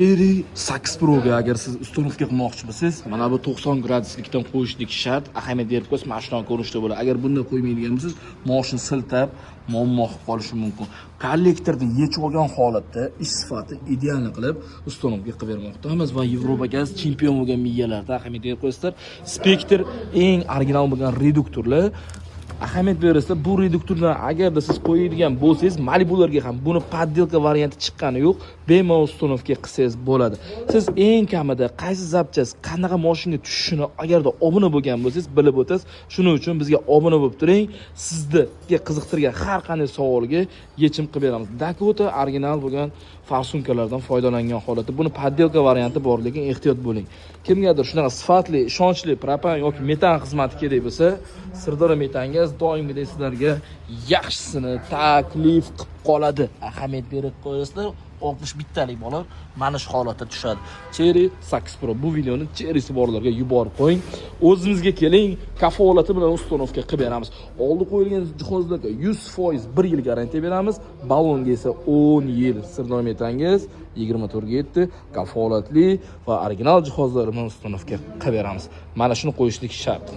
Cherry 8 Pro ga agar siz ustunovka qilmoqchi bo'lsangiz, mana bu 90 graduslikdan qo'yishlik shart. Ahamiyat berib qo'ysiz, mana shunaqa ko'rinishda bo'ladi. Agar bunday qo'ymaydigan bo'lsangiz, mashina siltab, muammo qilib qolishi mumkin. Kollektorni yechib olgan holatda ish sifati idealni qilib ustunovka qilib bermoqdamiz va Yevropa gaz chempion bo'lgan miyalarda ahamiyat berib qo'yasizlar. Spektr eng original bo'lgan reduktorlar. Ahamiyat berasizlar, bu reduktordan agarda siz qo'yadigan bo'lsangiz, Malibularga ham buni poddelka varianti chiqqani yo'q, bemalol ustunovka qilsangiz bo'ladi. Siz eng kamida qaysi zapchas qanaqa mashinaga tushishini agarda obuna bo'lgan bo'lsangiz, bilib o'tasiz. Shuning uchun bizga obuna bo'lib turing. Sizga qiziqtirgan har qanday savolga yechim qilib beramiz. Dakota original bo'lgan farsunkalardan foydalangan holatda buni poddelka varianti bor, lekin ehtiyot bo'ling. Kimgadir shunaqa sifatli, ishonchli propan yoki metan xizmati kerak bo'lsa, Sirdaryo metangiz doimgidek sizlarga yaxshisini taklif qilib qoladi. Ahamiyat berib qo'yasizlar. 61 talik bola mana shu holatda tushadi. Cherry 8 Pro bu videoni Cherry'si borlarga yuborib qo'ying. O'zimizga keling, kafolati bilan ustunovka qilib beramiz. Oldi qo'yilgan jihozlarga 100% 1 yil garantiya beramiz. Balonga esa 10 yil. Sirdaryo metangiz 24/7 kafolatli va original jihozlar bilan ustunovka qilib beramiz. Mana shuni qo'yishlik shart.